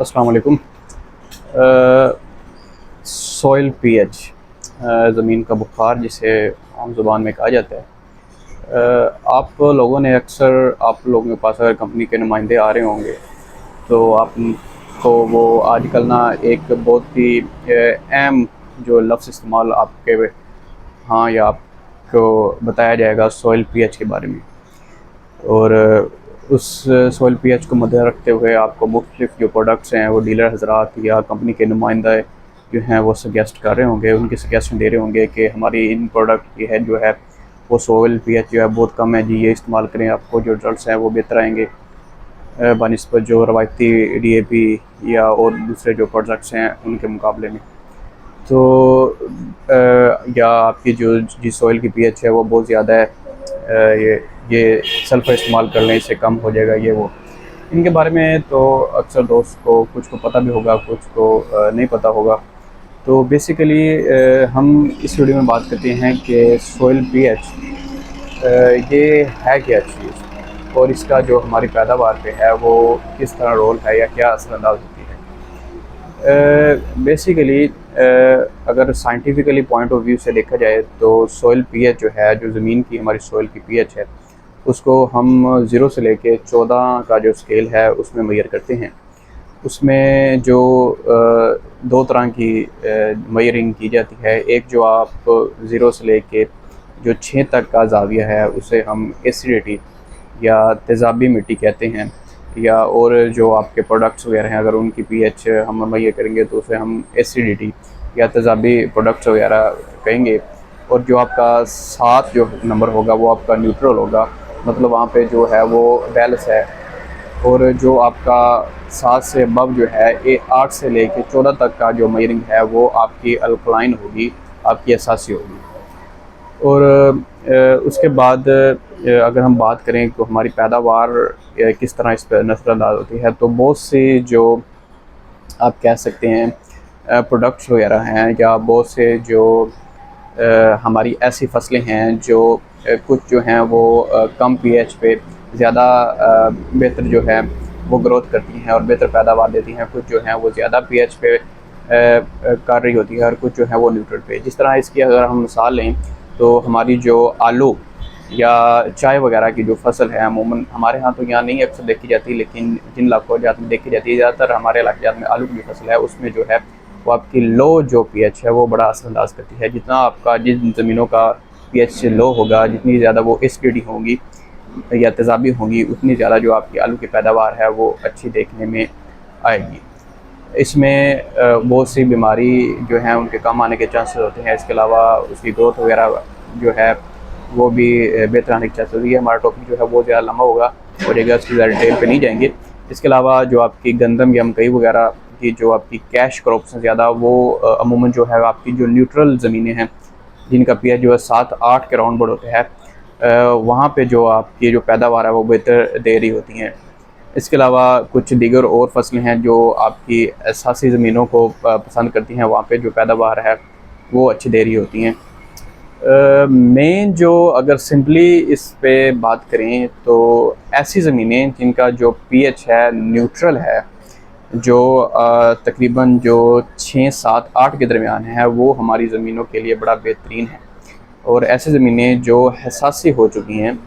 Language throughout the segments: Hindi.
अस्सलाम वालेकुम। सॉइल पीएच, ज़मीन का बुखार जिसे आम ज़ुबान में कहा जाता है। आप लोगों ने अक्सर, आप लोगों के पास अगर कंपनी के नुमाइंदे आ रहे होंगे तो आपको वो आजकल ना एक बहुत ही अहम जो लफ्ज़ इस्तेमाल आपके हाँ या आपको बताया जाएगा सॉइल पीएच के बारे में। और उस सॉइल पीएच को मद्देनज़र रखते हुए आपको मुख्तलिफ़ जो प्रोडक्ट्स हैं वो डीलर हज़रात या कंपनी के नुमाइंदे जो हैं वो सजेस्ट कर रहे होंगे, उनकी सजेशन दे रहे होंगे कि हमारी इन प्रोडक्ट की है जो है वो सॉइल पीएच जो है बहुत कम है जी, ये इस्तेमाल करें, आपको जो रिजल्ट्स हैं वो बेहतर आएंगे बनिस्बत जो रवायती डीएपी या और दूसरे जो प्रोडक्ट्स हैं उनके मुकाबले में। तो या आपकी जो जी सॉइल की पीएच है वो बहुत ज़्यादा है, ये सल्फ़र इस्तेमाल कर लें, इससे कम हो जाएगा ये वो। इनके बारे में तो अक्सर दोस्त को कुछ को पता भी होगा, कुछ को नहीं पता होगा। तो बेसिकली हम इस वीडियो में बात करते हैं कि सॉइल पीएच ये है क्या चीज़ और इसका जो हमारी पैदावार पे है वो किस तरह रोल है या क्या असरअंदाज होती है। बेसिकली अगर साइंटिफिकली पॉइंट ऑफ व्यू से देखा जाए तो सॉइल पीएच जो है, जो ज़मीन की हमारी सॉइल की पीएच है, उसको हम 0 से लेके 14 का जो स्केल है उसमें मेजर करते हैं। उसमें जो दो तरह की मेजरिंग की जाती है। एक जो आप 0 से लेके जो 6 तक का ज़ाविया है उसे हम एसिडिटी या तेज़ाबी मिट्टी कहते हैं, या और जो आपके प्रोडक्ट्स वगैरह हैं अगर उनकी पीएच हम मुहैया करेंगे तो उसे हम एसिडिटी या तेज़ाबी प्रोडक्ट्स वगैरह कहेंगे। और जो आपका 7 जो नंबर होगा वो आपका न्यूट्रल होगा, मतलब वहाँ पे जो है वो बैलेंस है। और जो आपका 7 से अबव जो है, ये 8 से लेके 14 तक का जो मेजरिंग है वो आपकी अल्कलाइन होगी, आपकी असासी होगी। और उसके बाद अगर हम बात करें तो हमारी पैदावार किस तरह इस पर नज़रअंदाज होती है, तो बहुत से जो आप कह सकते हैं प्रोडक्ट्स वगैरह हैं या बहुत से जो हमारी ऐसी फसलें हैं जो कुछ जो हैं वो कम पीएच पे ज़्यादा बेहतर जो है वो ग्रोथ करती हैं और बेहतर पैदावार देती हैं, कुछ जो हैं वो ज़्यादा पीएच पे कर रही होती है और कुछ जो है वो न्यूट्रल पे। जिस तरह इसकी अगर हम मिसाल लें तो हमारी जो आलू या चाय वगैरह की जो फसल है अमूमन हमारे यहाँ तो यहाँ नहीं अक्सर देखी जाती, लेकिन जिन इलाकों में देखी जाती है, ज़्यादातर हमारे इलाके में आलू की फसल है उसमें जो है वो आपकी लो जो पीएच है वो बड़ा असरअंदाज करती है। जितना आपका जिन ज़मीनों का पीएच लो होगा, जितनी ज़्यादा वो एसिडिटी होंगी या तेज़ाबी होंगी, उतनी ज़्यादा जो आपकी आलू की पैदावार है वो अच्छी देखने में आएगी। इसमें बहुत सी बीमारी जो है उनके कम आने के चांसेस होते हैं। इसके अलावा उसकी ग्रोथ वगैरह जो है वो भी बेहतर आने की चांसेस होती है। हमारा टॉपिक जो है वो ज़्यादा लंबा होगा और एक उसकी ज़्यादा डिटेल पे नहीं जाएंगे। इसके अलावा जो आपकी गंदम या मकई वगैरह की जो आपकी कैश क्रॉप्स हैं ज़्यादा, वो अमूमन जो है आपकी जो न्यूट्रल ज़मीनें हैं जिनका पीएच जो है 7-8 के राउंड होते हैं, वहाँ पे जो आपकी जो पैदावार है वो बेहतर दे रही होती हैं। इसके अलावा कुछ दीगर और फसलें हैं जो आपकी एसासी ज़मीनों को पसंद करती हैं, वहाँ पे जो पैदावार है वो अच्छी दे रही होती हैं। मेन जो अगर सिंपली इस पे बात करें तो ऐसी ज़मीनें जिनका जो पीएच है न्यूट्रल है, जो तकरीबन जो 6-7-8 के दरमियान है, वो हमारी ज़मीनों के लिए बड़ा बेहतरीन है। और ऐसी ज़मीनें जो हसासी हो चुकी हैं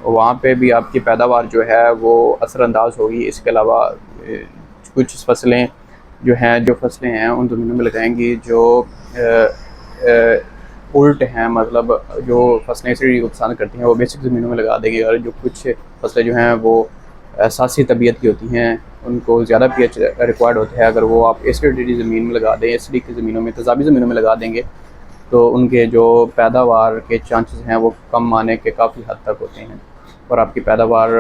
वहाँ पे भी आपकी पैदावार जो है वो असरअंदाज होगी। इसके अलावा कुछ फसलें जो फसलें हैं उन ज़मीनों में लगाएंगी जो उल्ट हैं, मतलब जो फसलें एसिडिटी को पसंद करती हैं वो बेसिक ज़मीनों में लगा देंगे। और जो कुछ फसलें जो हैं वो एसासी तबीयत की होती हैं, उनको ज़्यादा पीएच रिक्वायर्ड होता है, अगर वो आप एसिडिटी ज़मीन में लगा दें, एसिडिक की ज़मीनों में, तेज़ाबी ज़मीनों में लगा देंगे तो उनके जो पैदावार के चांसेस हैं वो कम आने के काफ़ी हद तक होते हैं और आपकी पैदावार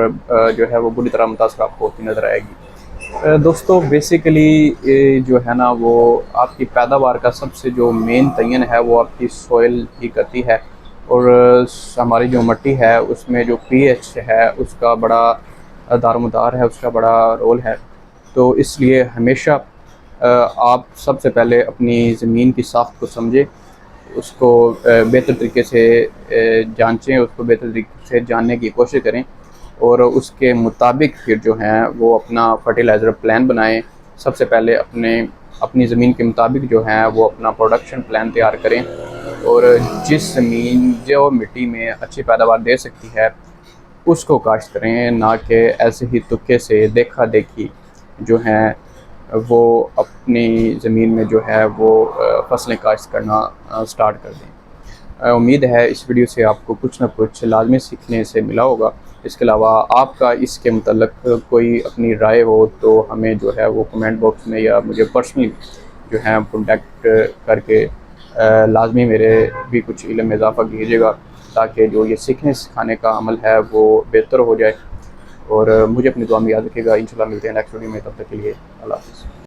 जो है वो बुरी तरह मुतासर आपको होती नज़र आएगी। दोस्तों बेसिकली जो है ना वो आपकी पैदावार का सबसे जो मेन तयन है वो आपकी सॉइल ही करती है। और हमारी जो मिट्टी है उसमें जो पीएच है उसका बड़ा दारोमदार है, उसका बड़ा रोल है। तो इसलिए हमेशा आप सबसे पहले अपनी ज़मीन की साख्त को समझें, उसको बेहतर तरीके से जांचें, उसको बेहतर तरीके से जानने की कोशिश करें और उसके मुताबिक फिर जो हैं वो अपना फर्टिलाइज़र प्लान बनाएं सबसे पहले अपनी ज़मीन के मुताबिक जो है वो अपना प्रोडक्शन प्लान तैयार करें, और जिस ज़मीन जो मिट्टी में अच्छी पैदावार दे सकती है उसको काश्त करें, ना कि ऐसे ही तुक्के से देखा देखी जो हैं वो अपनी ज़मीन में जो है वो फसलें काश्त करना स्टार्ट कर दें। उम्मीद है इस वीडियो से आपको कुछ ना कुछ लाजमी सीखने से मिला होगा। इसके अलावा आपका इसके मतलब कोई अपनी राय हो तो हमें जो है वो कमेंट बॉक्स में या मुझे पर्सनली जो है कॉन्टेक्ट करके लाजमी मेरे भी कुछ इल्म में इजाफ़ा कीजिएगा, ताकि जो ये सीखने सिखाने का अमल है वो बेहतर हो जाए। और मुझे अपनी दुआ में याद रखिएगा। इंशाल्लाह मिलते हैं नेक्स्ट वीडियो में, तब तक के लिए अल्लाह हाफ़िज़।